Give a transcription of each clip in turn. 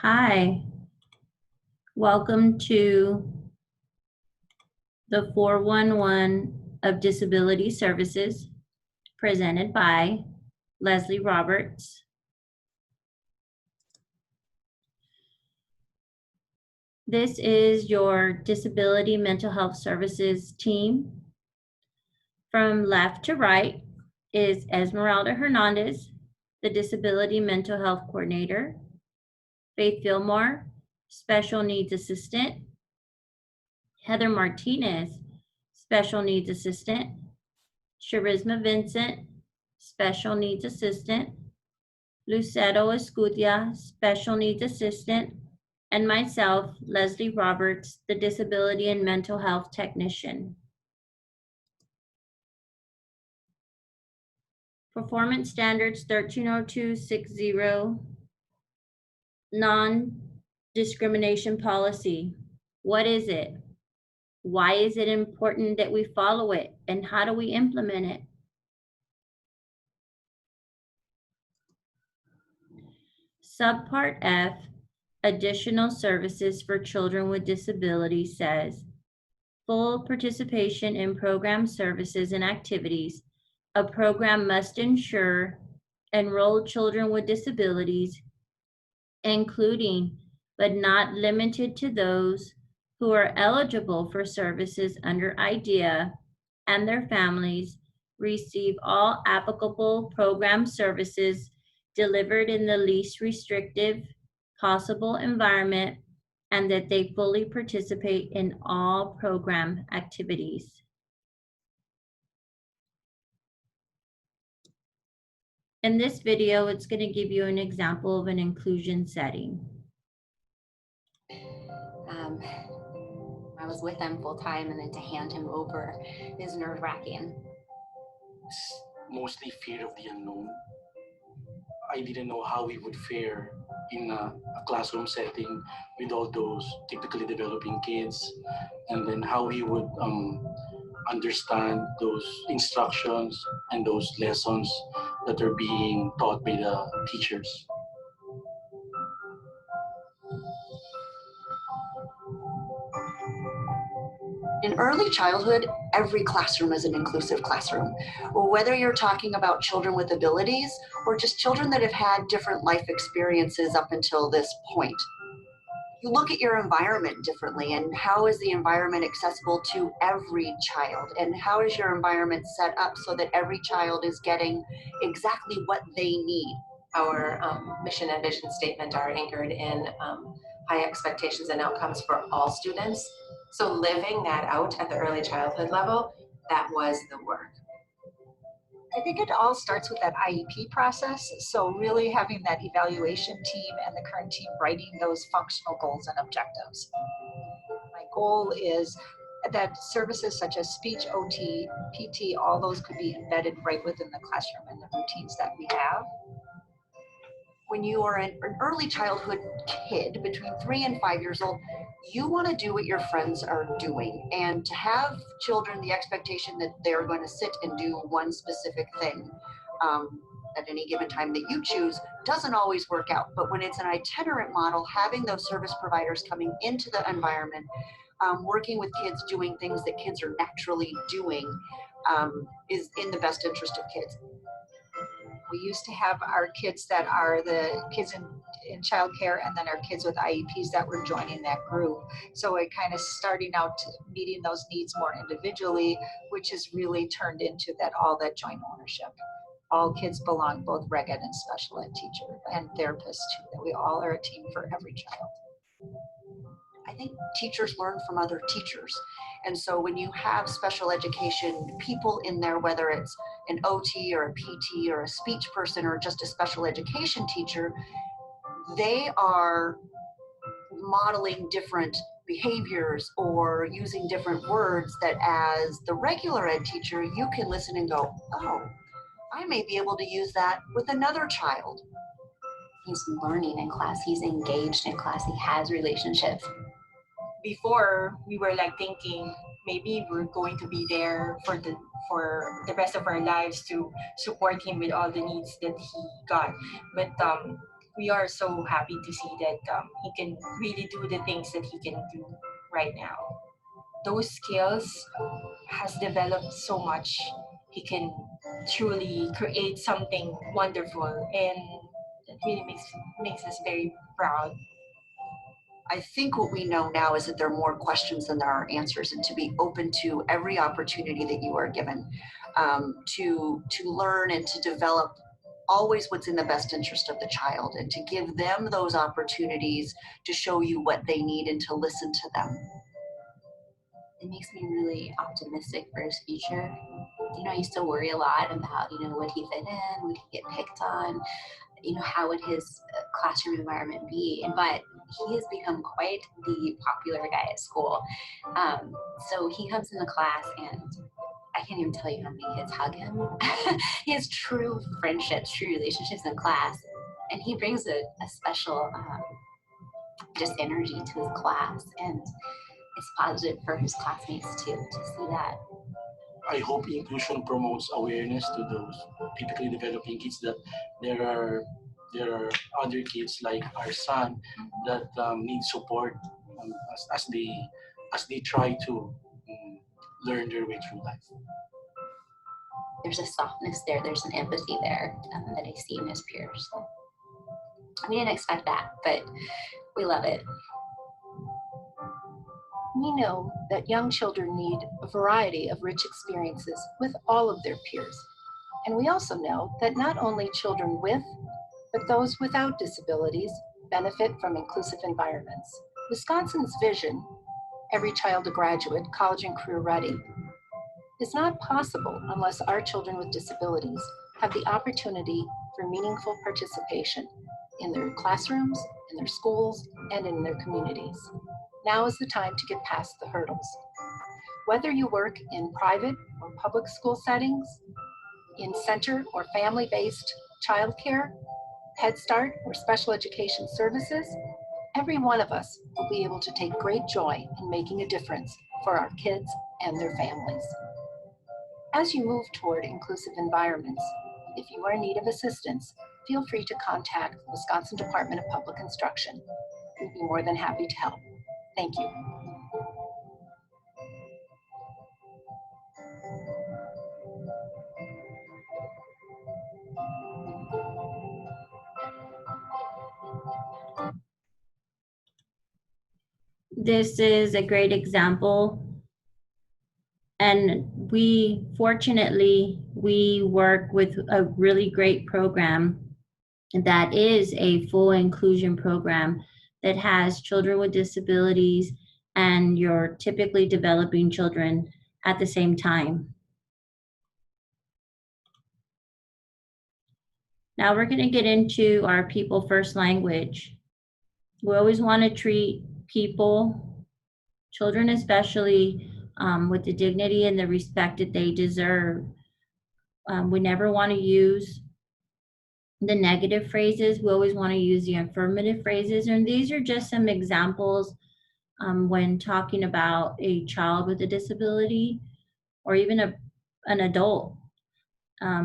Hi, welcome to the 411 of Disability Services presented by Leslie Roberts. This is your Disability Mental Health Services team. From left to right is Esmeralda Hernandez, the Disability Mental Health Coordinator, Faith Fillmore, Special Needs Assistant, Heather Martinez, Special Needs Assistant, Charisma Vincent, Special Needs Assistant, Lucero Escutia, Special Needs Assistant, and myself, Leslie Roberts, the Disability and Mental Health Technician. Performance Standards 130260, Non-Discrimination Policy. What is it? Why is it important that we follow it? And how do we implement it? Subpart F, Additional Services for Children with Disabilities says, full participation in program services and activities. A program must ensure enrolled children with disabilities, including but not limited to those who are eligible for services under IDEA and their families, receive all applicable program services delivered in the least restrictive possible environment, and that they fully participate in all program activities. In this video, it's going to give you an example of an inclusion setting. I was with them full time, and then to hand him over is nerve-wracking. Mostly fear of the unknown. I didn't know how we would fare in a classroom setting with all those typically developing kids, and then how we would understand those instructions and those lessons that are being taught by the teachers. In early childhood, every classroom is an inclusive classroom. Whether you're talking about children with abilities or just children that have had different life experiences up until this point. You look at your environment differently, and how is the environment accessible to every child? And how is your environment set up so that every child is getting exactly what they need? Our mission and vision statement are anchored in high expectations and outcomes for all students. So living that out at the early childhood level, that was the work. I think it all starts with that IEP process. So really having that evaluation team and the current team writing those functional goals and objectives. My goal is that services such as speech, OT, PT, all those could be embedded right within the classroom and the routines that we have. When you are an early childhood kid between 3 and 5 years old, you want to do what your friends are doing. And to have children, the expectation that they're going to sit and do one specific thing at any given time that you choose doesn't always work out. But when it's an itinerant model, having those service providers coming into the environment, working with kids, doing things that kids are naturally doing is in the best interest of kids. We used to have our kids that are the kids in childcare, and then our kids with IEPs that were joining that group. So it kind of starting out meeting those needs more individually, which has really turned into all that joint ownership. All kids belong, both reg ed and special ed teacher and therapists too, that we all are a team for every child. I think teachers learn from other teachers. And so when you have special education people in there, whether it's an OT or a PT or a speech person or just a special education teacher, they are modeling different behaviors or using different words that as the regular ed teacher, you can listen and go, oh, I may be able to use that with another child. He's learning in class, he's engaged in class, he has relationships. Before, we were like thinking maybe we're going to be there for the rest of our lives to support him with all the needs that he got. But we are so happy to see that he can really do the things that he can do right now. Those skills has developed so much. He can truly create something wonderful, and that really makes us very proud. I think what we know now is that there are more questions than there are answers, and to be open to every opportunity that you are given, to learn and to develop always what's in the best interest of the child, and to give them those opportunities to show you what they need and to listen to them. It makes me really optimistic for his future. You know, I used to worry a lot about, you know, would he fit in, would he get picked on, you know, how would his classroom environment be? But he has become quite the popular guy at school. So he comes in the class and I can't even tell you how many kids hug him. He has true friendships, true relationships in class. And he brings a special just energy to his class. And it's positive for his classmates too, to see that. I hope inclusion promotes awareness to those typically developing kids that there are other kids like our son that need support as they try to learn their way through life. There's a softness there. There's an empathy there that I see in his peers. We didn't expect that, but we love it. We know that young children need a variety of rich experiences with all of their peers. And we also know that not only children with, but those without disabilities benefit from inclusive environments. Wisconsin's vision, every child a graduate, college and career ready, is not possible unless our children with disabilities have the opportunity for meaningful participation in their classrooms, in their schools, and in their communities. Now is the time to get past the hurdles. Whether you work in private or public school settings, in center or family-based childcare, Head Start or special education services, every one of us will be able to take great joy in making a difference for our kids and their families. As you move toward inclusive environments, if you are in need of assistance, feel free to contact the Wisconsin Department of Public Instruction. We'd be more than happy to help. Thank you. This is a great example. And fortunately, we work with a really great program that is a full inclusion program that has children with disabilities and your typically developing children at the same time. Now we're going to get into our people first language. We always want to treat people, children especially, with the dignity and the respect that they deserve. We never want to use the negative phrases. We always want to use the affirmative phrases. And these are just some examples when talking about a child with a disability or even an adult.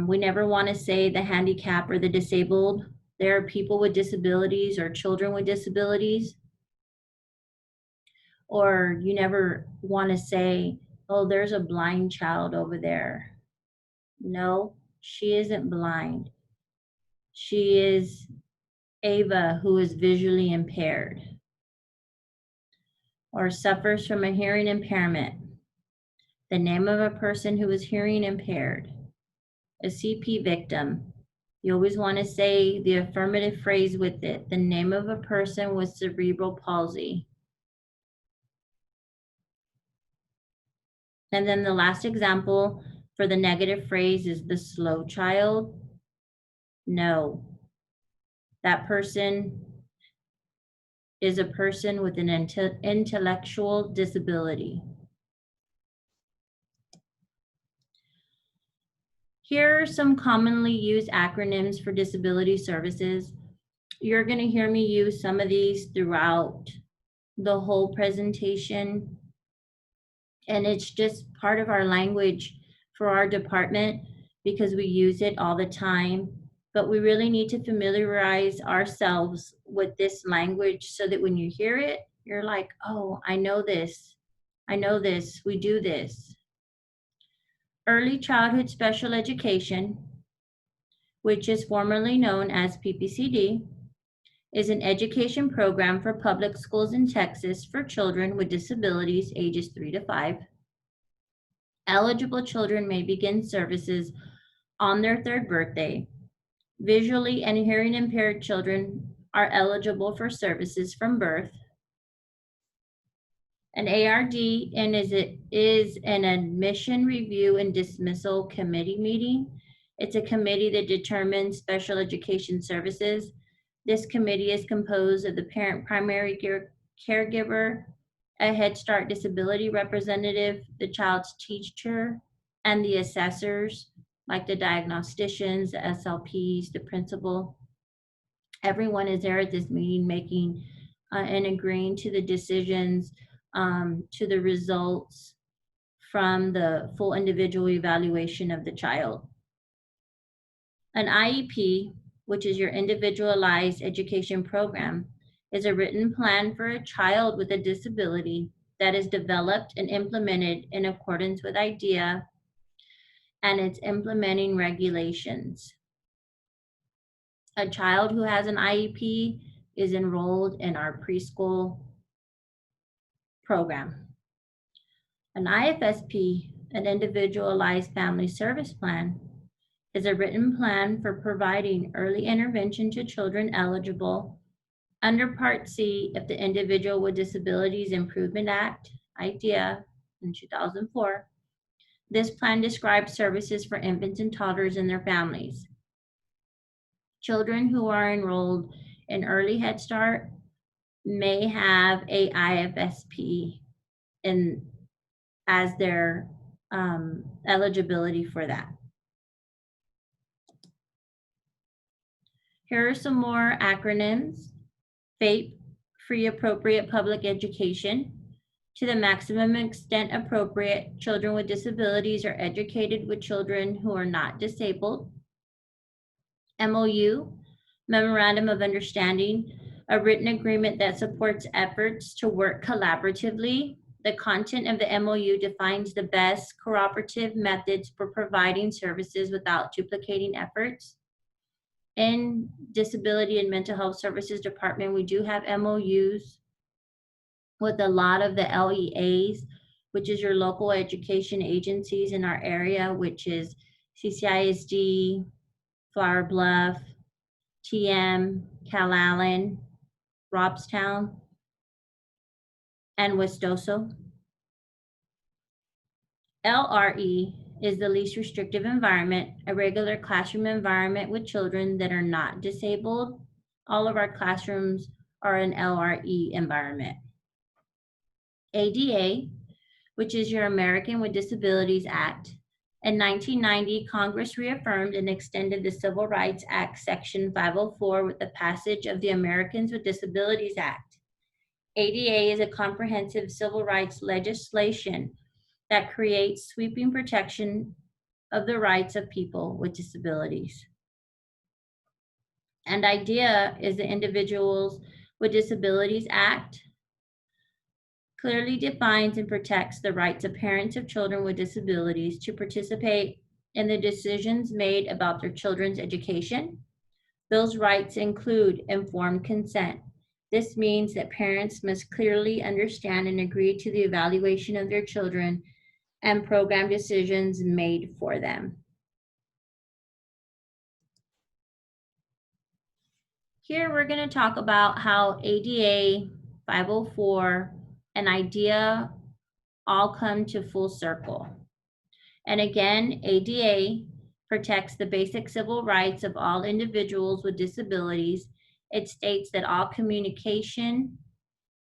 We never want to say the handicapped or the disabled. There are people with disabilities or children with disabilities. Or you never want to say, oh, there's a blind child over there. No, she isn't blind. She is Ava, who is visually impaired or suffers from a hearing impairment. The name of a person who is hearing impaired. A CP victim. You always want to say the affirmative phrase with it. The name of a person with cerebral palsy. And then the last example for the negative phrase is the slow child. No, that person is a person with an intellectual disability. Here are some commonly used acronyms for disability services. You're going to hear me use some of these throughout the whole presentation. And it's just part of our language for our department because we use it all the time. but we really need to familiarize ourselves with this language so that when you hear it, you're like, oh, I know this, we do this. Early childhood special education, which is formerly known as PPCD, is an education program for public schools in Texas for children with disabilities ages 3 to 5. Eligible children may begin services on their 3rd birthday. Visually and hearing impaired children are eligible for services from birth. An ARD is an admission review and dismissal committee meeting. It's a committee that determines special education services. This committee is composed of the parent primary caregiver, a Head Start disability representative, the child's teacher, and the assessors, like the diagnosticians, the SLPs, the principal. Everyone is there at this meeting making and agreeing to the decisions, to the results from the full individual evaluation of the child. An IEP, which is your individualized education program, is a written plan for a child with a disability that is developed and implemented in accordance with IDEA and its implementing regulations. A child who has an IEP is enrolled in our preschool program. An IFSP, an individualized family service plan, is a written plan for providing early intervention to children eligible under Part C of the Individual with Disabilities Improvement Act, IDEA, in 2004. This plan describes services for infants and toddlers and their families. Children who are enrolled in Early Head Start may have a IFSP as their eligibility for that. Here are some more acronyms. FAPE, Free Appropriate Public Education. To the maximum extent appropriate, children with disabilities are educated with children who are not disabled. MOU, Memorandum of Understanding, a written agreement that supports efforts to work collaboratively. The content of the MOU defines the best cooperative methods for providing services without duplicating efforts. In Disability and Mental Health Services Department, we do have MOUs with a lot of the LEAs, which is your local education agencies in our area, which is CCISD, Flower Bluff, TM, Calallen, Robstown, and Westoso. LRE is the least restrictive environment, a regular classroom environment with children that are not disabled. All of our classrooms are an LRE environment. ADA, which is your American with Disabilities Act. In 1990, Congress reaffirmed and extended the Civil Rights Act, Section 504, with the passage of the Americans with Disabilities Act. ADA is a comprehensive civil rights legislation that creates sweeping protection of the rights of people with disabilities. And IDEA is the Individuals with Disabilities Act, clearly defines and protects the rights of parents of children with disabilities to participate in the decisions made about their children's education. Those rights include informed consent. This means that parents must clearly understand and agree to the evaluation of their children and program decisions made for them. Here we're going to talk about how ADA, 504, and IDEA all come to full circle. And again, ADA protects the basic civil rights of all individuals with disabilities. It states that all communication,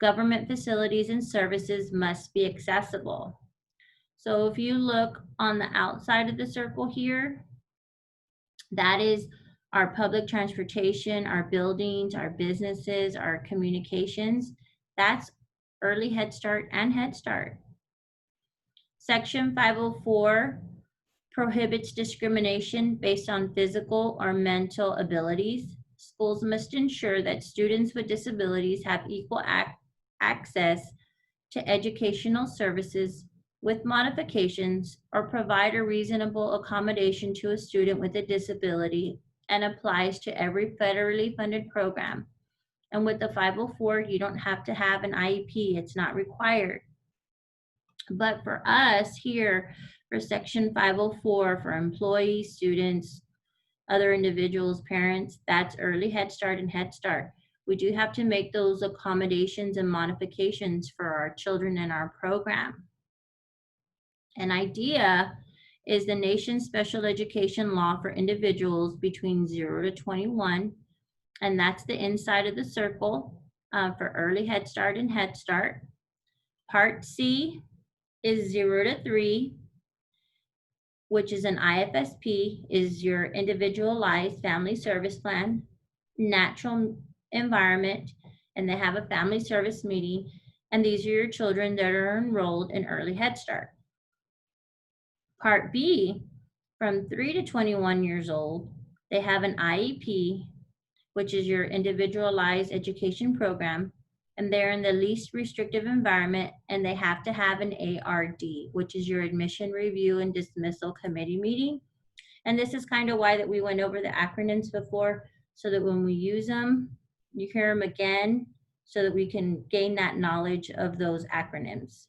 government facilities, and services must be accessible. So if you look on the outside of the circle here, that is our public transportation, our buildings, our businesses, our communications. That's Early Head Start and Head Start. Section 504 prohibits discrimination based on physical or mental abilities. Schools must ensure that students with disabilities have equal access to educational services with modifications, or provide a reasonable accommodation to a student with a disability, and applies to every federally funded program. And with the 504, you don't have to have an IEP, it's not required. But for us here, for Section 504, for employees, students, other individuals, parents, that's Early Head Start and Head Start. We do have to make those accommodations and modifications for our children in our program. An IDEA is the nation's special education law for individuals between 0 to 21, and that's the inside of the circle for Early Head Start and Head Start. Part C is 0 to 3, which is an IFSP, is your individualized family service plan, natural environment, and they have a family service meeting, and these are your children that are enrolled in Early Head Start. Part B, from 3 to 21 years old, they have an IEP, which is your individualized education program, and they're in the least restrictive environment, and they have to have an ARD, which is your admission review and dismissal committee meeting. And this is kind of why that we went over the acronyms before, so that when we use them, you hear them again, so that we can gain that knowledge of those acronyms.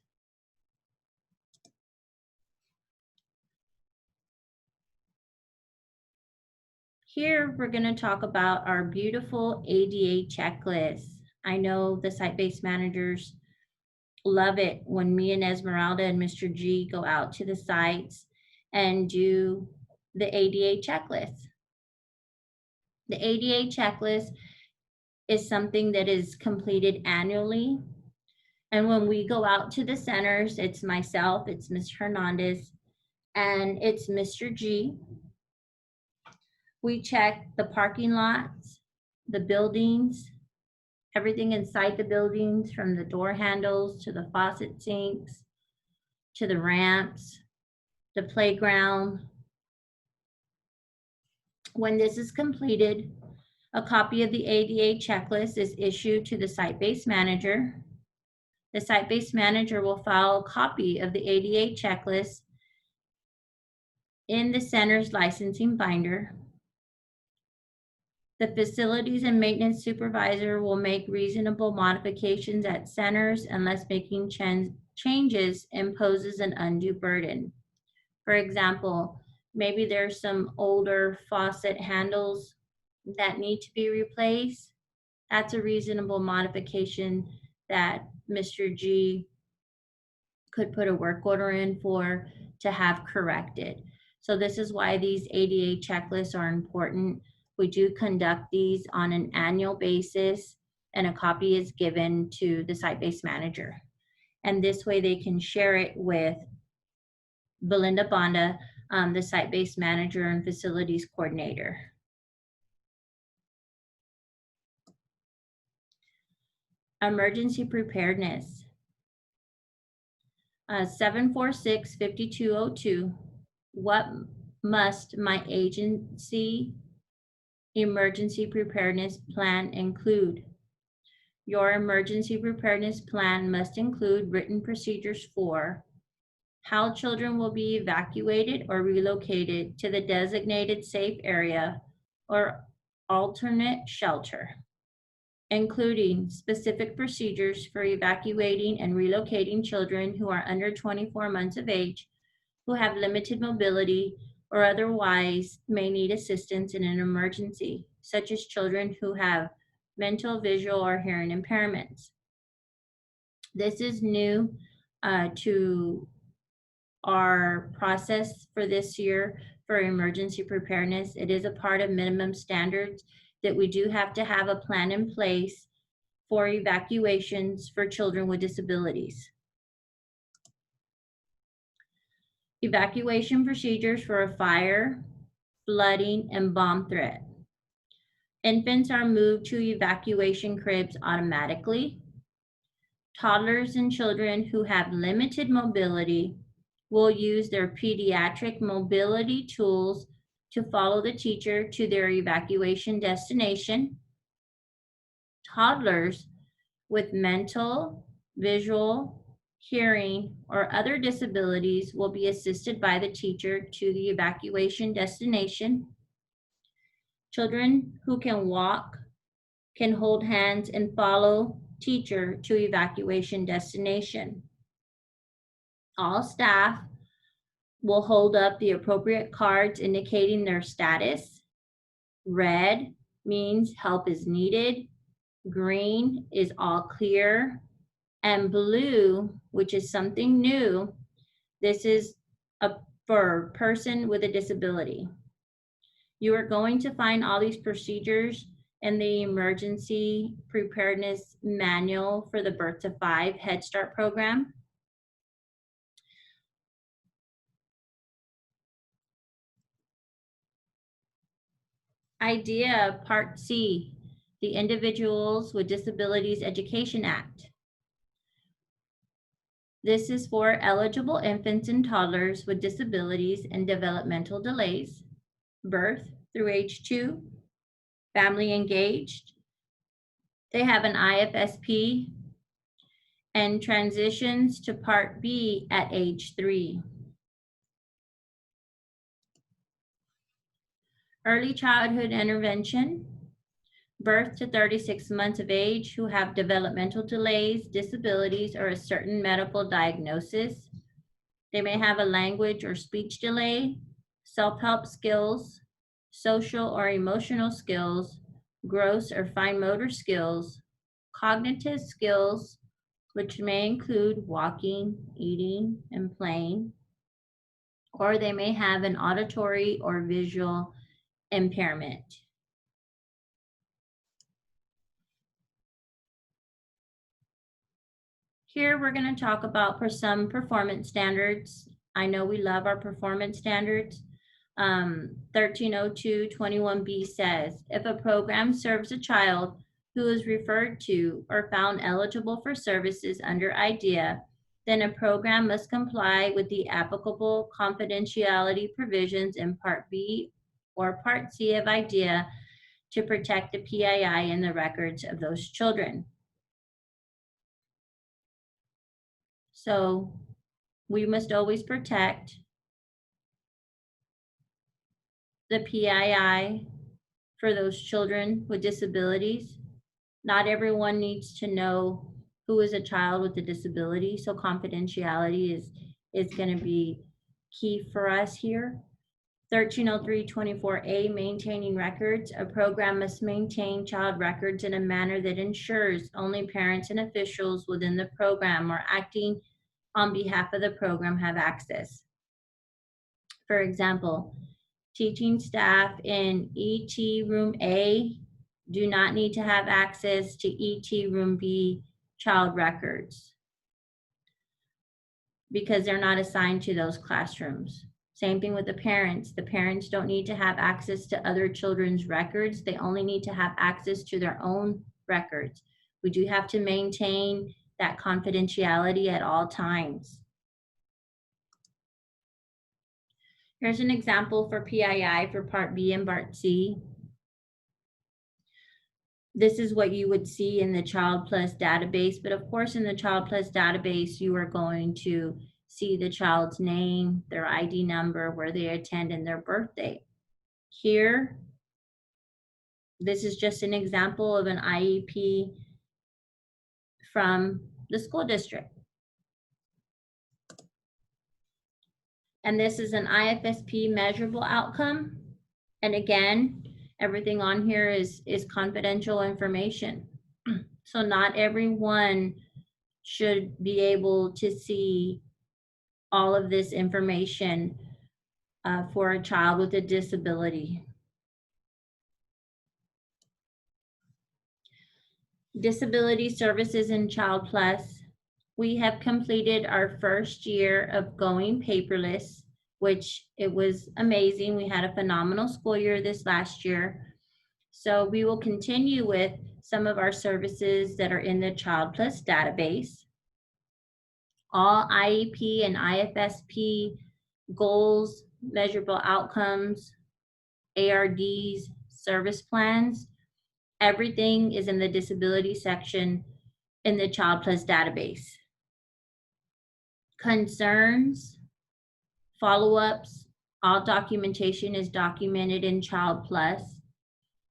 Here, we're going to talk about our beautiful ADA checklist. I know the site-based managers love it when me and Esmeralda and Mr. G go out to the sites and do the ADA checklist. The ADA checklist is something that is completed annually. And when we go out to the centers, it's myself, it's Ms. Hernandez, and it's Mr. G. We check the parking lots, the buildings, everything inside the buildings, from the door handles to the faucet sinks, to the ramps, the playground. When this is completed, a copy of the ADA checklist is issued to the site-based manager. The site-based manager will file a copy of the ADA checklist in the center's licensing binder. The facilities and maintenance supervisor will make reasonable modifications at centers unless making changes imposes an undue burden. For example, maybe there's some older faucet handles that need to be replaced. That's a reasonable modification that Mr. G could put a work order in for to have corrected. So this is why these ADA checklists are important. We do conduct these on an annual basis, and a copy is given to the site-based manager. And this way they can share it with Belinda Bonda, the site-based manager and facilities coordinator. Emergency preparedness. 746-5202, what must my agency emergency preparedness plan include? Your emergency preparedness plan must include written procedures for how children will be evacuated or relocated to the designated safe area or alternate shelter, including specific procedures for evacuating and relocating children who are under 24 months of age, who have limited mobility, or otherwise may need assistance in an emergency, such as children who have mental, visual, or hearing impairments. This is new to our process for this year for emergency preparedness. It is a part of minimum standards that we do have to have a plan in place for evacuations for children with disabilities. Evacuation procedures for a fire, flooding, and bomb threat. Infants are moved to evacuation cribs automatically. Toddlers and children who have limited mobility will use their pediatric mobility tools to follow the teacher to their evacuation destination. Toddlers with mental, visual, hearing, or other disabilities will be assisted by the teacher to the evacuation destination. Children who can walk can hold hands and follow teacher to evacuation destination. All staff will hold up the appropriate cards indicating their status. Red means help is needed. Green is all clear. And blue, which is something new, this is for a person with a disability. You are going to find all these procedures in the Emergency Preparedness Manual for the Birth to 5 Head Start program. IDEA Part C, the Individuals with Disabilities Education Act. This is for eligible infants and toddlers with disabilities and developmental delays, birth through age 2, family engaged. They have an IFSP and transitions to Part B at age 3. Early childhood intervention, birth to 36 months of age who have developmental delays, disabilities, or a certain medical diagnosis. They may have a language or speech delay, self-help skills, social or emotional skills, gross or fine motor skills, cognitive skills, which may include walking, eating, and playing, or they may have an auditory or visual impairment. Here we're going to talk about some performance standards. I know we love our performance standards. 1302.21b says, if a program serves a child who is referred to or found eligible for services under IDEA, then a program must comply with the applicable confidentiality provisions in Part B or Part C of IDEA to protect the PII and the records of those children. So we must always protect the PII for those children with disabilities. Not everyone needs to know who is a child with a disability, so confidentiality is going to be key for us here. 1303.24a, maintaining records. A program must maintain child records in a manner that ensures only parents and officials within the program or acting on behalf of the program have access. For example, teaching staff in ET Room A do not need to have access to ET Room B child records because they're not assigned to those classrooms. Same thing with the parents. The parents don't need to have access to other children's records. They only need to have access to their own records. We do have to maintain that confidentiality at all times. Here's an example for PII for Part B and Part C. This is what you would see in the Child Plus database, but of course in the Child Plus database, you are going to see the child's name, their ID number, where they attend, and their birthday. Here, this is just an example of an IEP from the school district. And this is an IFSP measurable outcome. And again, everything on here is confidential information. So not everyone should be able to see all of this information for a child with a disability. Disability services in Child Plus. We have completed our first year of going paperless, which it was amazing. We had a phenomenal school year this last year. So we will continue with some of our services that are in the Child Plus database. All IEP and IFSP goals, measurable outcomes, ARDs, service plans, everything is in the disability section in the Child Plus database. Concerns, follow-ups, all documentation is documented in Child Plus.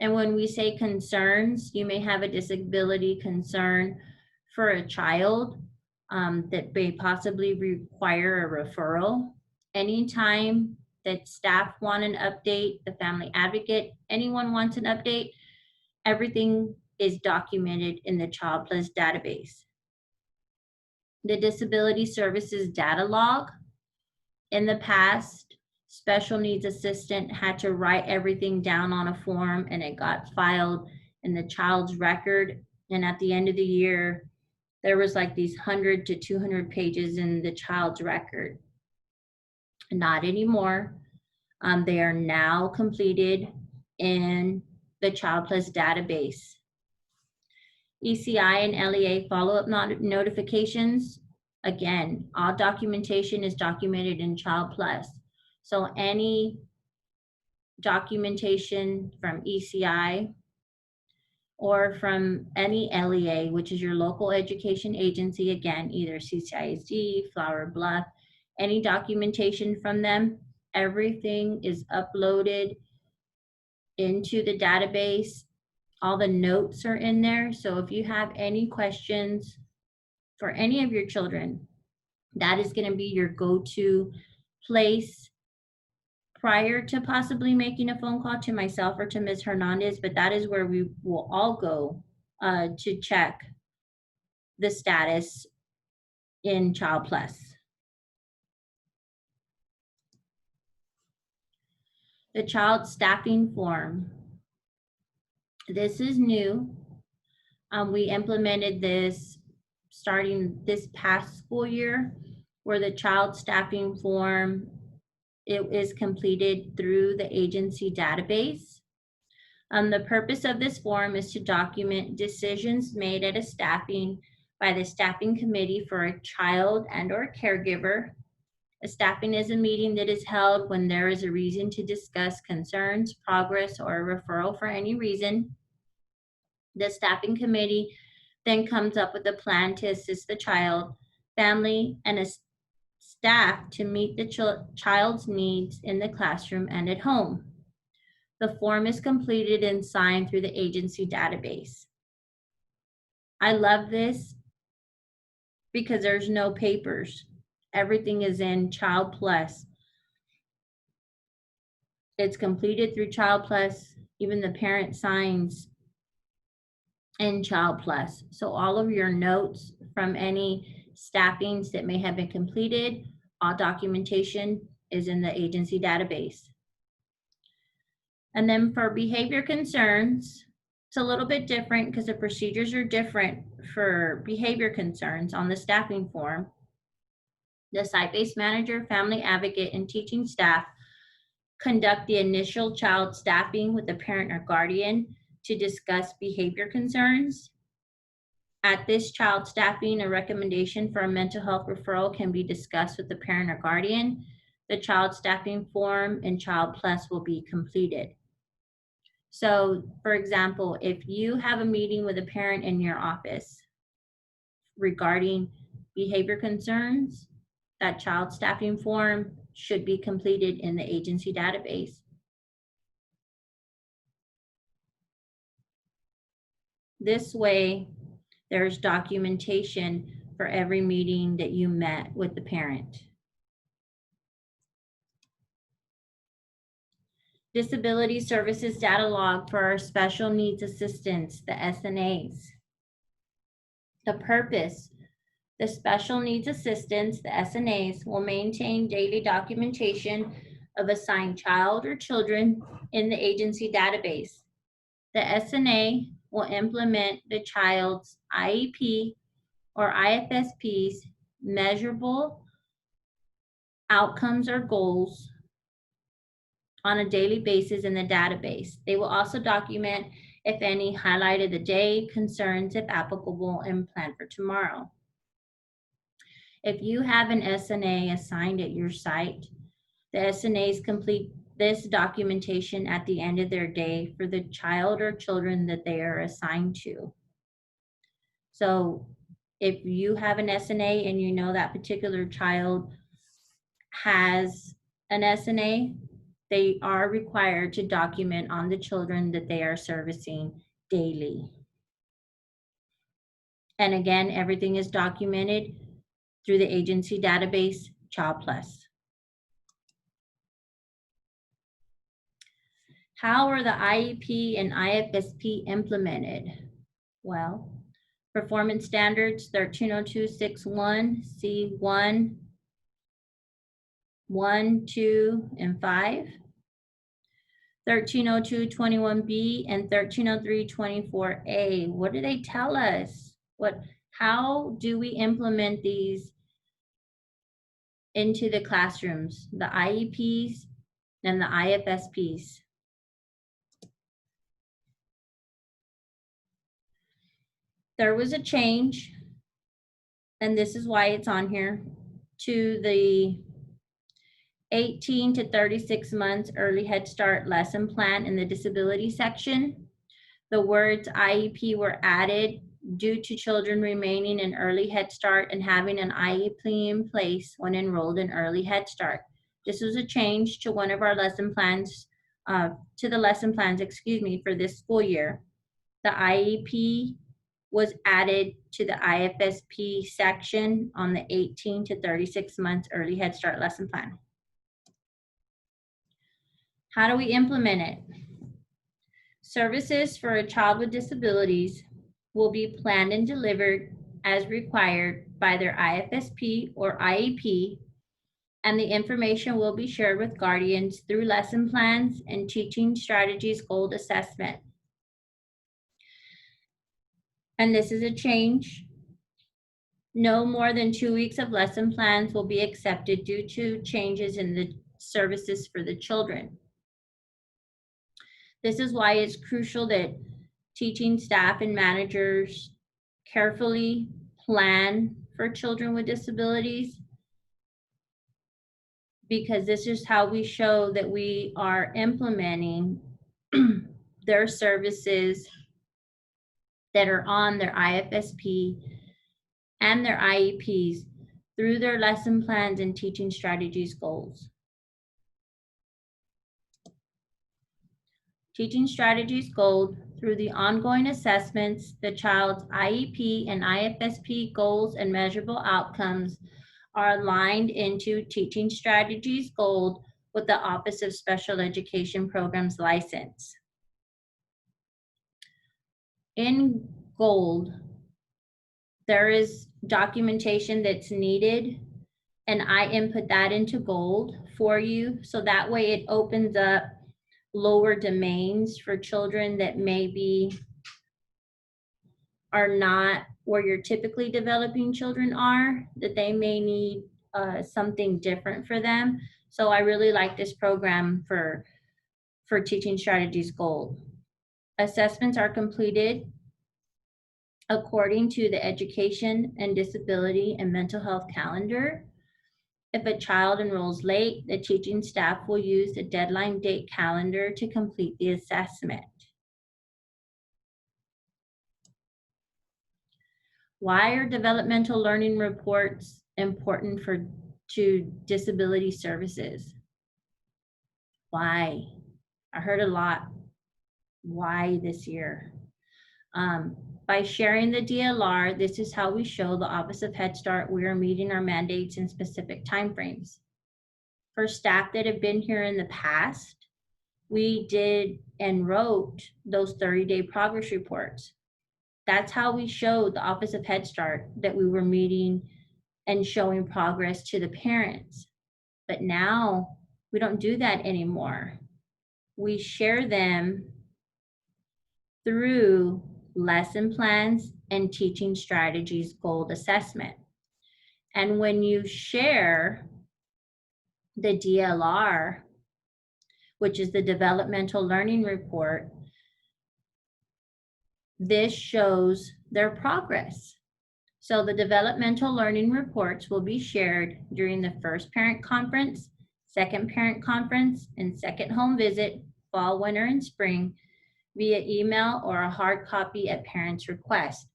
And when we say concerns, you may have a disability concern for a child that may possibly require a referral. Anytime that staff want an update, the family advocate, anyone wants an update, everything is documented in the Child Plus database. The Disability Services Data Log. In the past, special needs assistant had to write everything down on a form and it got filed in the child's record. And at the end of the year, there was like these 100 to 200 pages in the child's record. Not anymore. They are now completed in the Child Plus database. ECI and LEA follow-up notifications. Again, all documentation is documented in Child Plus. So any documentation from ECI or from any LEA, which is your local education agency, again, either CCISD, Flower Bluff, any documentation from them, everything is uploaded into the database. All the notes are in there. So if you have any questions for any of your children, that is going to be your go-to place prior to possibly making a phone call to myself or to Ms. Hernandez, but that is where we will all go to check the status in Child Plus. The child staffing form. This is new. We implemented this starting this past school year, where the child staffing form, it is completed through the agency database. The purpose of this form is to document decisions made at a staffing by the staffing committee for a child and or caregiver. A staffing is a meeting that is held when there is a reason to discuss concerns, progress, or a referral for any reason. The staffing committee then comes up with a plan to assist the child, family, and a staff to meet the child's needs in the classroom and at home. The form is completed and signed through the agency database. I love this because there's no papers. Everything is in Child Plus. It's completed through Child Plus. Even the parent signs in Child Plus. So all of your notes from any staffings that may have been completed, all documentation is in the agency database. And then for behavior concerns, it's a little bit different because the procedures are different for behavior concerns on the staffing form. The site-based manager, family advocate, and teaching staff conduct the initial child staffing with the parent or guardian to discuss behavior concerns. At this child staffing, a recommendation for a mental health referral can be discussed with the parent or guardian. The child staffing form in Child Plus will be completed. So, for example, if you have a meeting with a parent in your office regarding behavior concerns, that child staffing form should be completed in the agency database. This way, there's documentation for every meeting that you met with the parent. Disability Services Data Log for our special needs assistants, the SNAs. The purpose: the special needs assistants, the SNAs, will maintain daily documentation of assigned child or children in the agency database. The SNA will implement the child's IEP or IFSP's measurable outcomes or goals on a daily basis in the database. They will also document, if any, highlight of the day, concerns if applicable, and plan for tomorrow. If you have an SNA assigned at your site, the SNAs complete this documentation at the end of their day for the child or children that they are assigned to. So if you have an SNA and you know that particular child has an SNA, they are required to document on the children that they are servicing daily. And again, everything is documented through the agency database, Child Plus. How are the IEP and IFSP implemented? Well, Performance Standards 130261, C1, 1, 2, and 5. 130221B and 130324A. What do they tell us? How do we implement these into the classrooms, the IEPs and the IFSPs? There was a change, and this is why it's on here, to the 18 to 36 months early Head Start lesson plan in the disability section. The words IEP were added due to children remaining in early Head Start and having an IEP in place when enrolled in early Head Start. This was a change to one of our lesson plans, for this school year. The IEP was added to the IFSP section on the 18 to 36 months early Head Start lesson plan. How do we implement it? Services for a child with disabilities will be planned and delivered as required by their IFSP or IEP, and the information will be shared with guardians through lesson plans and teaching strategies goal assessment. And this is a change. No more than 2 weeks of lesson plans will be accepted due to changes in the services for the children. This is why it's crucial that teaching staff and managers carefully plan for children with disabilities, because this is how we show that we are implementing their services that are on their IFSP and their IEPs through their lesson plans and teaching strategies goals. Teaching strategies goals through the ongoing assessments, the child's IEP and IFSP goals and measurable outcomes are aligned into teaching strategies gold with the Office of Special Education Programs license. In gold, there is documentation that's needed, and I input that into gold for you, so that way it opens up lower domains for children that maybe are not where your typically developing children are, that they may need something different for them. So I really like this program for Teaching Strategies Gold. Assessments are completed according to the Education and Disability and Mental Health calendar. If a child enrolls late, the teaching staff will use the deadline date calendar to complete the assessment. Why are developmental learning reports important to disability services? Why? I heard a lot. Why this year? By sharing the DLR, this is how we show the Office of Head Start we are meeting our mandates in specific timeframes. For staff that have been here in the past, we did and wrote those 30-day progress reports. That's how we showed the Office of Head Start that we were meeting and showing progress to the parents. But now we don't do that anymore. We share them through lesson plans and teaching strategies goal assessment. And when you share the DLR, which is the Developmental Learning Report, this shows their progress. So the developmental learning reports will be shared during the first parent conference, second parent conference, and second home visit, fall, winter, and spring, via email or a hard copy at parents' request.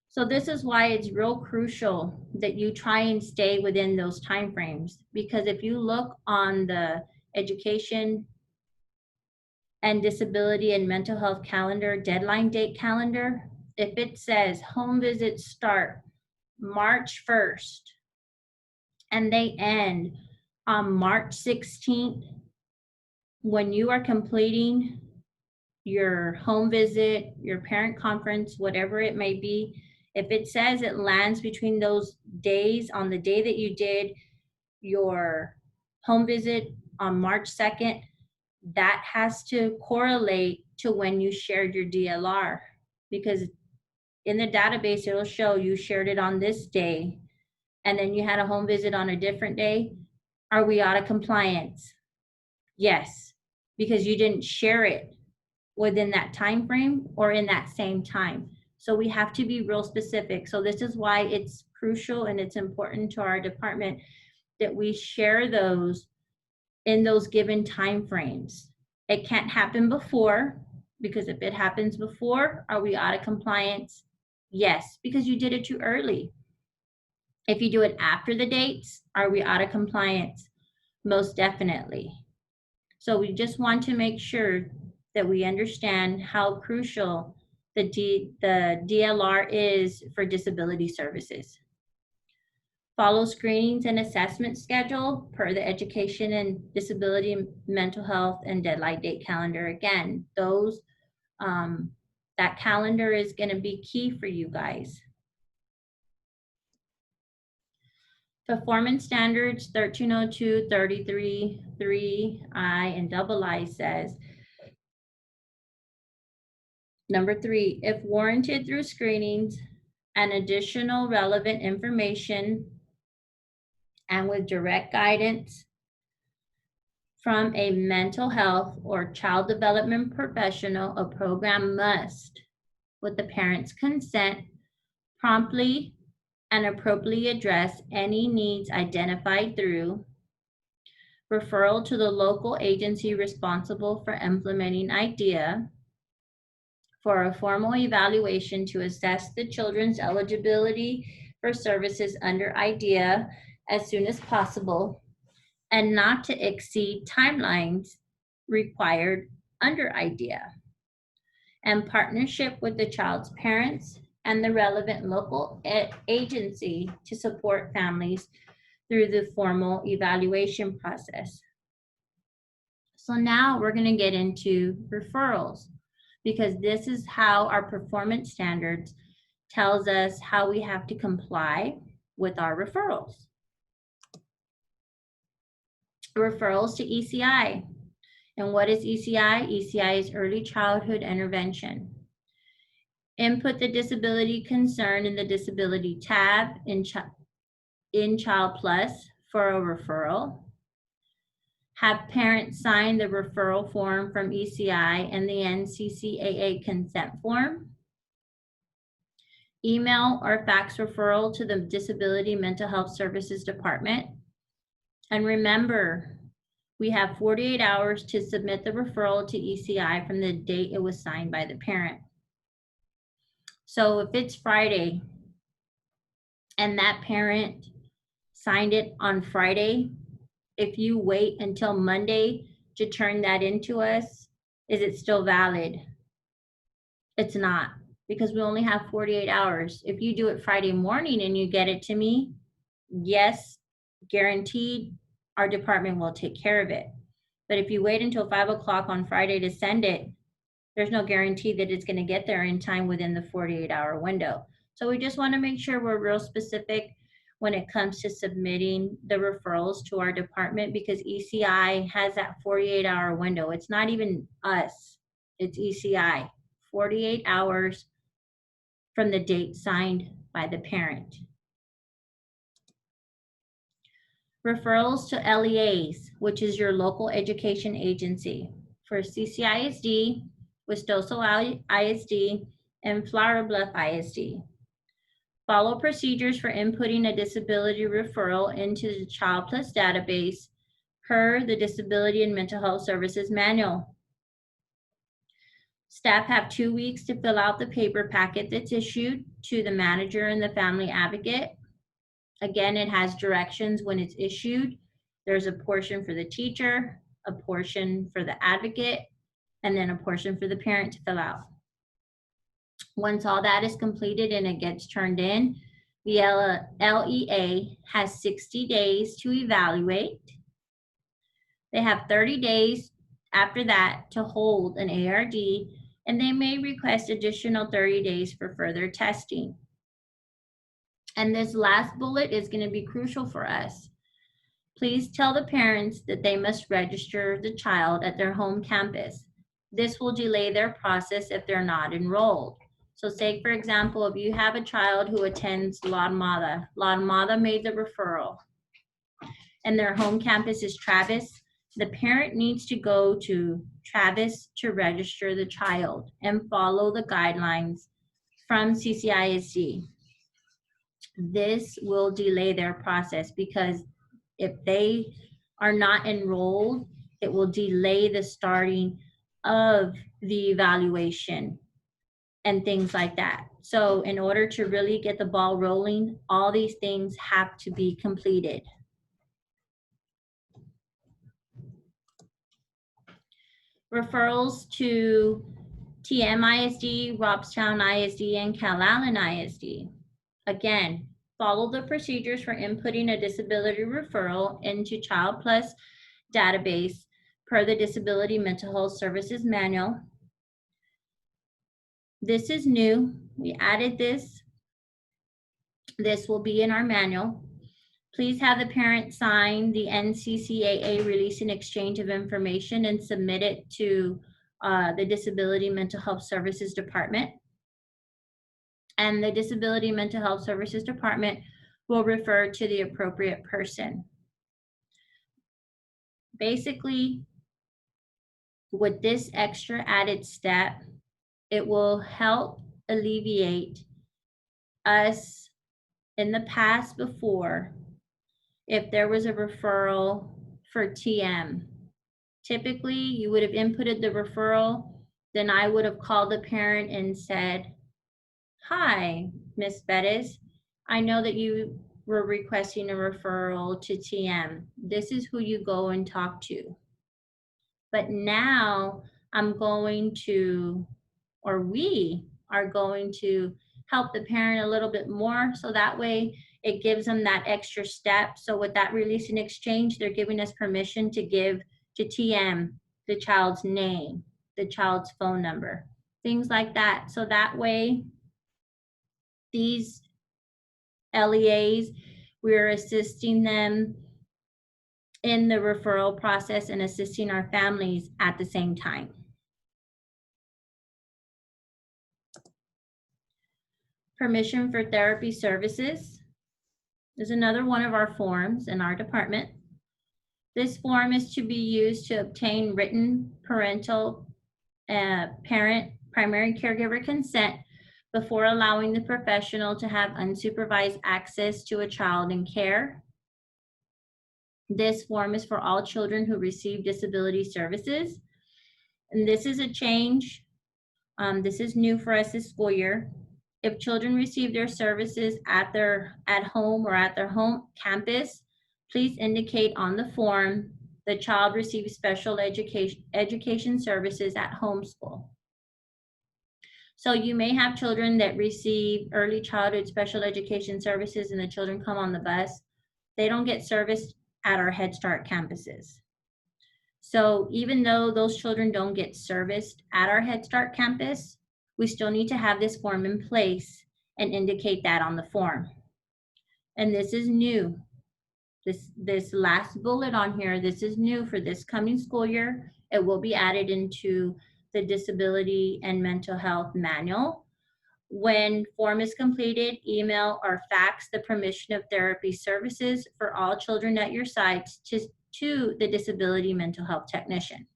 So this is why it's real crucial that you try and stay within those timeframes, because if you look on the education and disability and mental health calendar, deadline date calendar, if it says home visits start March 1st and they end on March 16th, when you are completing your home visit, your parent conference, whatever it may be, if it says it lands between those days on the day that you did your home visit on March 2nd, that has to correlate to when you shared your DLR, because in the database, it'll show you shared it on this day and then you had a home visit on a different day. Are we out of compliance? Yes, because you didn't share it within that time frame or in that same time. So we have to be real specific. So this is why it's crucial and it's important to our department that we share those in those given time frames. It can't happen before, because if it happens before, are we out of compliance? Yes, because you did it too early. If you do it after the dates, are we out of compliance? Most definitely. So we just want to make sure that we understand how crucial the DLR is for disability services. Follow screenings and assessment schedule per the education and disability, mental health, and deadline date calendar. Again, those that calendar is going to be key for you guys. Performance standards 1302, 33, 3I, and II says, number 3, if warranted through screenings and additional relevant information and with direct guidance from a mental health or child development professional, a program must, with the parent's consent, promptly and appropriately address any needs identified through referral to the local agency responsible for implementing IDEA for a formal evaluation to assess the children's eligibility for services under IDEA as soon as possible, and not to exceed timelines required under IDEA, and partnership with the child's parents and the relevant local agency to support families through the formal evaluation process. So now we're going to get into referrals, because this is how our performance standards tells us how we have to comply with our referrals. Referrals to ECI. And what is ECI? ECI is Early Childhood Intervention. Input the disability concern in the disability tab in Child Plus for a referral. Have parents sign the referral form from ECI and the NCCAA consent form. Email or fax referral to the Disability Mental Health Services Department. And remember, we have 48 hours to submit the referral to ECI from the date it was signed by the parent. So if it's Friday and that parent signed it on Friday, if you wait until Monday to turn that into us, is it still valid? It's not, because we only have 48 hours. If you do it Friday morning and you get it to me, yes, guaranteed, our department will take care of it. But if you wait until 5 o'clock on Friday to send it, there's no guarantee that it's going to get there in time within the 48-hour window. So we just want to make sure we're real specific when it comes to submitting the referrals to our department, because ECI has that 48-hour window. It's not even us, it's ECI. 48 hours from the date signed by the parent. Referrals to LEAs, which is your local education agency. For CCISD, Wistoso ISD, and Flower Bluff ISD. Follow procedures for inputting a disability referral into the Child Plus database per the Disability and Mental Health Services Manual. Staff have 2 weeks to fill out the paper packet that's issued to the manager and the family advocate. Again, it has directions when it's issued. There's a portion for the teacher, a portion for the advocate, and then a portion for the parent to fill out. Once all that is completed and it gets turned in, the LEA has 60 days to evaluate. They have 30 days after that to hold an ARD, and they may request additional 30 days for further testing. And this last bullet is going to be crucial for us. Please tell the parents that they must register the child at their home campus. This will delay their process if they're not enrolled. So say, for example, if you have a child who attends La Armada made the referral, and their home campus is Travis, the parent needs to go to Travis to register the child and follow the guidelines from CCISD. This will delay their process because if they are not enrolled, it will delay the starting of the evaluation and things like that. So in order to really get the ball rolling, all these things have to be completed. Referrals to TM ISD, Robstown ISD, and Calallen ISD. Again, follow the procedures for inputting a disability referral into Child Plus database per the Disability Mental Health Services Manual. This is new. We added this. This will be in our manual. Please have the parent sign the NCCAA release and exchange of information and submit it to the Disability Mental Health Services Department. And the Disability Mental Health Services Department will refer to the appropriate person. Basically, with this extra added step, it will help alleviate us in the past before if there was a referral for TM. Typically, you would have inputted the referral, then I would have called the parent and said, "Hi, Miss Bettis, I know that you were requesting a referral to TM. This is who you go and talk to. But now I'm going to, or we are going to help the parent a little bit more, so that way it gives them that extra step." So with that release and exchange, they're giving us permission to give to TM the child's name, the child's phone number, things like that. So that way, these LEAs, we're assisting them in the referral process and assisting our families at the same time. Permission for therapy services is another one of our forms in our department. This form is to be used to obtain written parental parent primary caregiver consent before allowing the professional to have unsupervised access to a child in care. This form is for all children who receive disability services. And this is a change. This is new for us this school year. If children receive their services at home or at their home campus, please indicate on the form the child receives special education services at home school. So you may have children that receive early childhood special education services and the children come on the bus. They don't get serviced at our Head Start campuses. So even though those children don't get serviced at our Head Start campus, we still need to have this form in place and indicate that on the form. And this is new. This last bullet on here, this is new for this coming school year. It will be added into the Disability and Mental Health Manual. When form is completed, email or fax the permission of therapy services for all children at your sites to the Disability Mental Health Technician.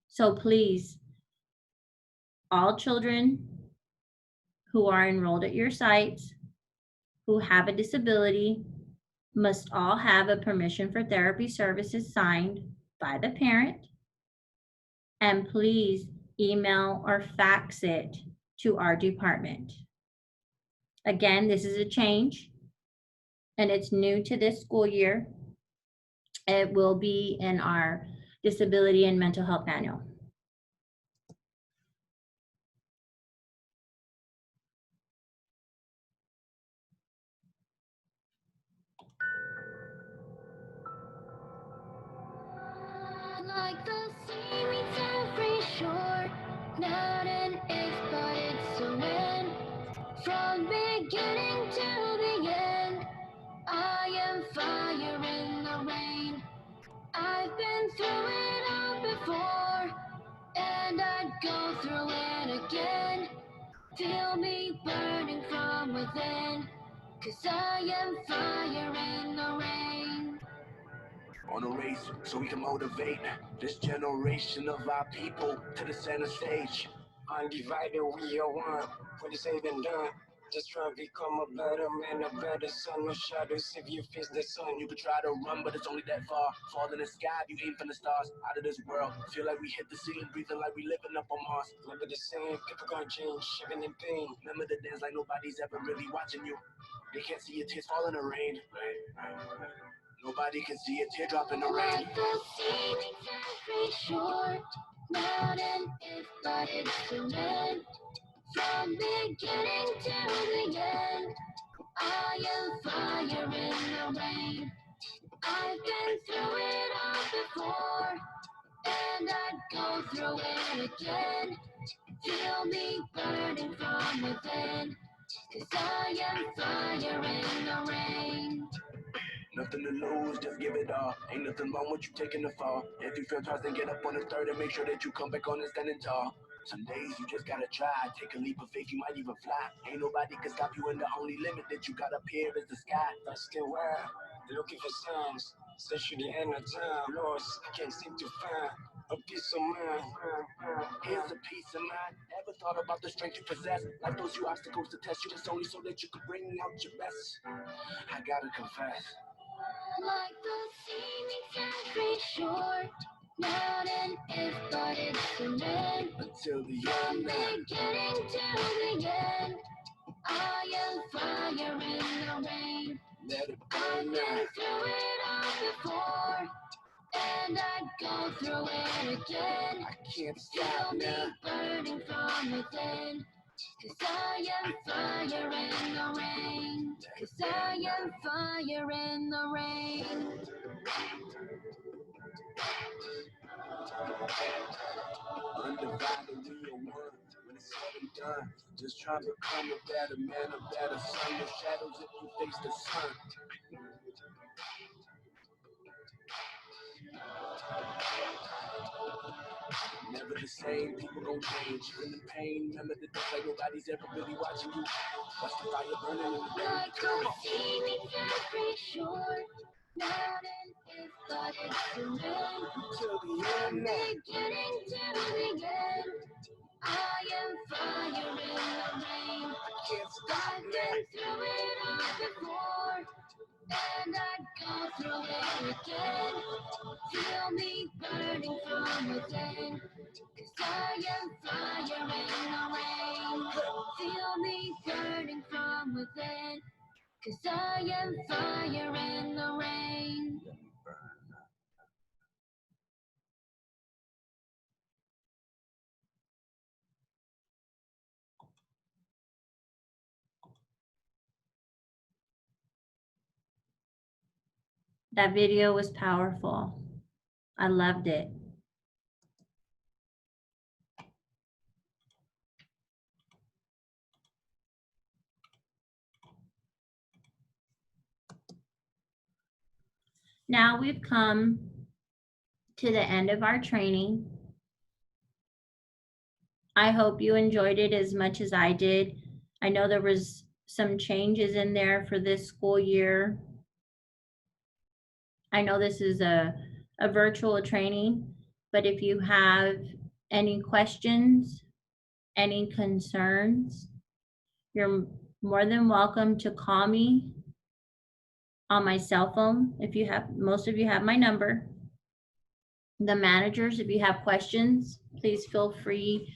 So please, all children who are enrolled at your sites who have a disability must all have a permission for therapy services signed by the parent. And please email or fax it to our department. Again, this is a change and it's new to this school year. It will be in our disability and mental health manual. Like the sea meets every shore, not an if, but it's a when. From beginning to the end, I am fire in the rain. I've been through it all before, and I'd go through it again. Feel me burning from within, 'cause I am fire in the rain. On a race so we can motivate this generation of our people to the center stage. Undivided, we are one. What is said and done? Just try to become a better man, a better son. No shadows if you face the sun. You could try to run, but it's only that far. Fall in the sky, you aim for the stars. Out of this world, feel like we hit the ceiling, breathing like we living up on Mars. Remember the same, people gonna change, shivering in pain. Remember the dance like nobody's ever really watching you. They can't see your tears fall in the rain. Nobody can see a teardrop in the rain. Like the sea meets every shore, not an if, but it's a when. From beginning to the end, I am fire in the rain. I've been through it all before, and I'd go through it again. Feel me burning from within, 'cause I am fire in the rain. Nothing to lose, just give it all. Ain't nothing wrong with you taking the fall. If you feel tossed, then get up on the third and make sure that you come back on and standing tall. Some days you just gotta try. Take a leap of faith, you might even fly. Ain't nobody can stop you, and the only limit that you got up here is the sky. That's the word. Looking for signs. Since you the end of time, lost, can't seem to find a peace of mind. Here's a peace of mind. Ever thought about the strength you possess? Like those you obstacles to test you, it's only so that you can bring out your best. I gotta confess. Like the sea meets every shore, not an if, but it's a when. Until the From end now. beginning to the end, I am fire in the rain. Let it I've burn been now. through it all before, and I'd go through it again. I can't Feel stop me now. burning from within, 'cause I am fire in the rain. 'Cause I am fire in the rain. Undivided, we are one. When it's said and done, just try to become a better man, a better son. No shadows if you face the sun. Never the same, people gon' change. In the pain, remember the days like nobody's ever really watching you. Watch the fire burning in the rain. Like the sea meets every shore, not an if, but it's a when. Until the From end now. beginning to the end, I am fire in the rain. I can't stop I've now. been through it all before, and I'd go through it again. Feel me burning from within, 'cause I am fire in the rain. Feel me burning from within, 'cause I am fire in the rain. That video was powerful. I loved it. Now we've come to the end of our training. I hope you enjoyed it as much as I did. I know there was some changes in there for this school year. I know this is a virtual training, but if you have any questions, any concerns, You're more than welcome to call me on my cell phone. If you have, most of you have my number. The managers, if you have questions, please feel free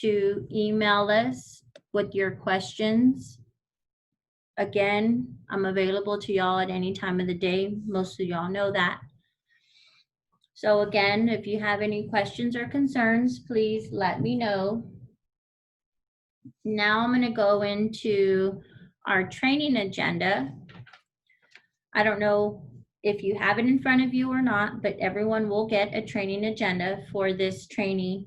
to email us with your questions. Again, I'm available to y'all at any time of the day. Most of y'all know that. So again, if you have any questions or concerns, please let me know. Now I'm going to go into our training agenda. I don't know if you have it in front of you or not, but everyone will get a training agenda for this training,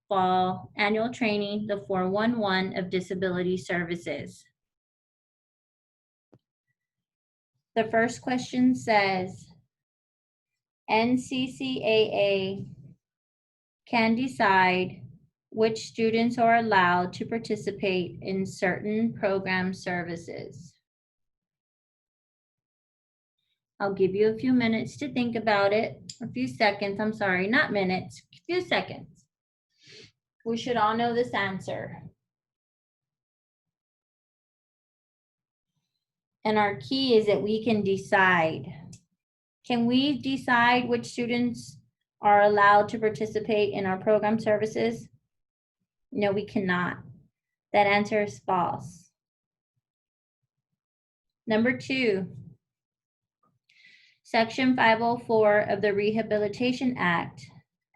fall annual training, the 411 of Disability Services. The first question says, NCCAA can decide which students are allowed to participate in certain program services. I'll give you a few minutes to think about it, a few seconds, I'm sorry, not minutes, a few seconds. We should all know this answer. And our key is that we can decide. Can we decide which students are allowed to participate in our program services? No, we cannot. That answer is false. Number 2, Section 504 of the Rehabilitation Act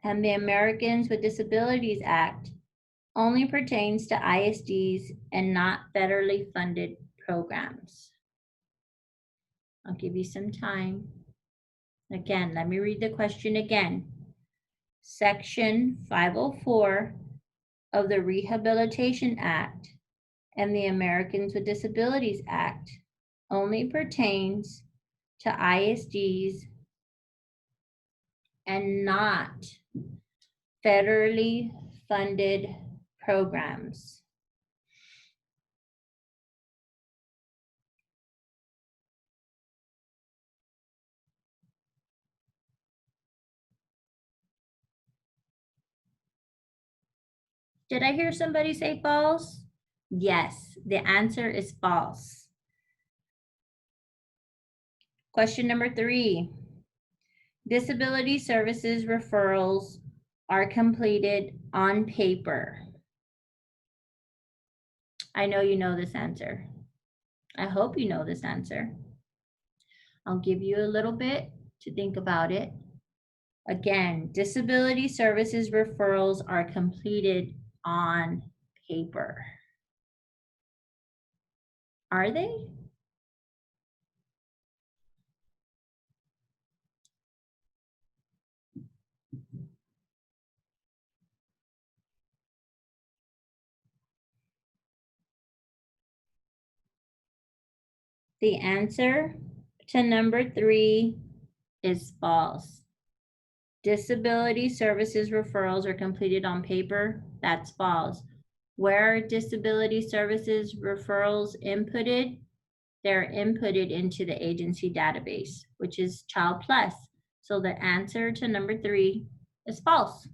and the Americans with Disabilities Act only pertains to ISDs and not federally funded programs. I'll give you some time. Again, let me read the question again. Section 504 of the Rehabilitation Act and the Americans with Disabilities Act only pertains to ISDs and not federally funded programs. Did I hear somebody say false? Yes, the answer is false. Question number 3. Disability services referrals are completed on paper. I know you know this answer. I hope you know this answer. I'll give you a little bit to think about it. Again, disability services referrals are completed on paper. Are they? The answer to number 3 is false. Disability services referrals are completed on paper. That's false. Where are disability services referrals inputted? They're inputted into the agency database, which is Child Plus. So the answer to number 3 is false.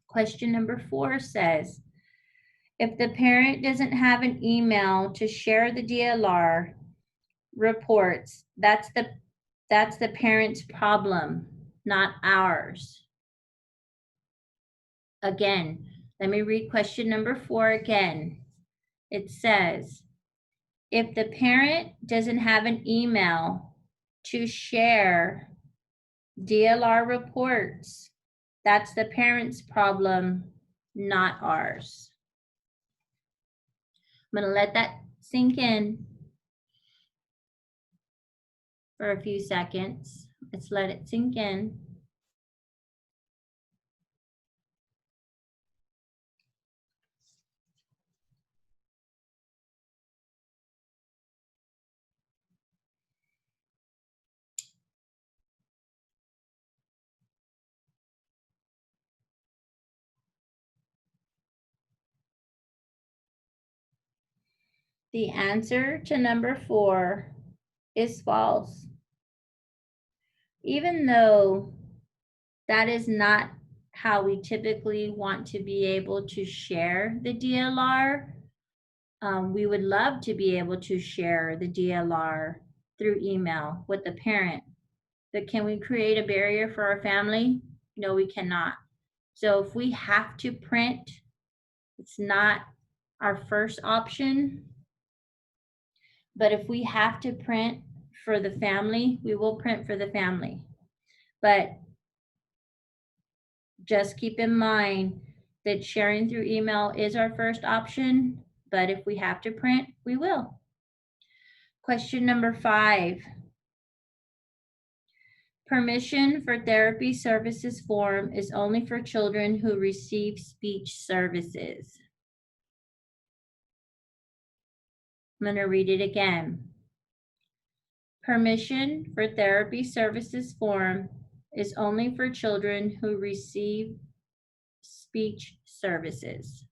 Question number 4 says, if the parent doesn't have an email to share the DLR reports, that's the parent's problem, not ours. Again, let me read question number 4 again. It says, if the parent doesn't have an email to share DLR reports, that's the parent's problem, not ours. I'm going to let that sink in for a few seconds. Let's let it sink in. The answer to number 4 is false. Even though that is not how we typically want to be able to share the DLR, We would love to be able to share the DLR through email with the parent, but can we create a barrier for our family? No, we cannot. So if we have to print, it's not our first option. But if we have to print for the family, we will print for the family. But just keep in mind that sharing through email is our first option, but if we have to print, we will. Question number 5. Permission for therapy services form is only for children who receive speech services. I'm going to read it again. Permission for therapy services form is only for children who receive speech services.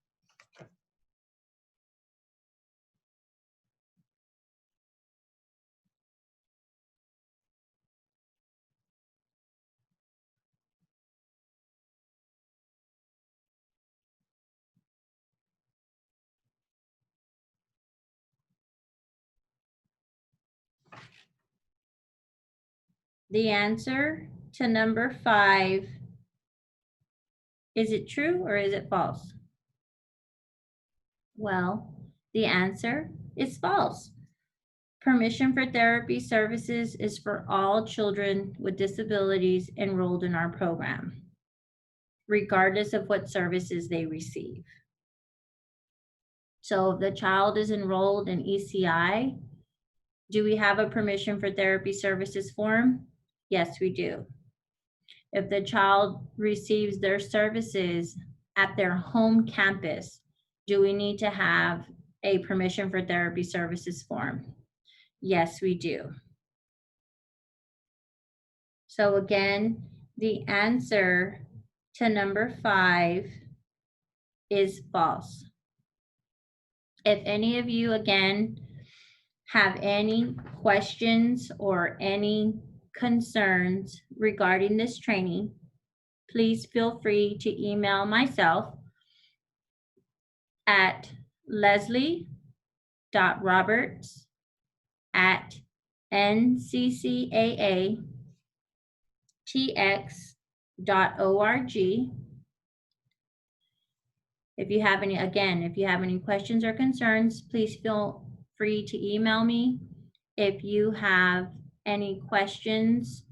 The answer to number 5, is it true or is it false? Well, the answer is false. Permission for therapy services is for all children with disabilities enrolled in our program, regardless of what services they receive. So if the child is enrolled in ECI, do we have a permission for therapy services form? Yes, we do. If the child receives their services at their home campus, do we need to have a permission for therapy services form? Yes, we do. So again, the answer to number 5 is false. If any of you, again, have any questions or any concerns regarding this training, please feel free to email myself at leslie.roberts@nccaatx.org. If you have any questions or concerns, please feel free to email me. If you have any questions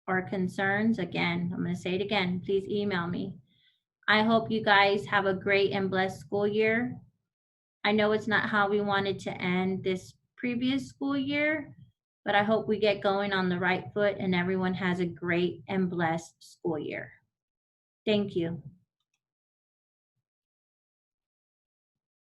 or concerns, again, I'm going to say it again, please email me. I hope you guys have a great and blessed school year. I know it's not how we wanted to end this previous school year, but I hope we get going on the right foot and everyone has a great and blessed school year. Thank you.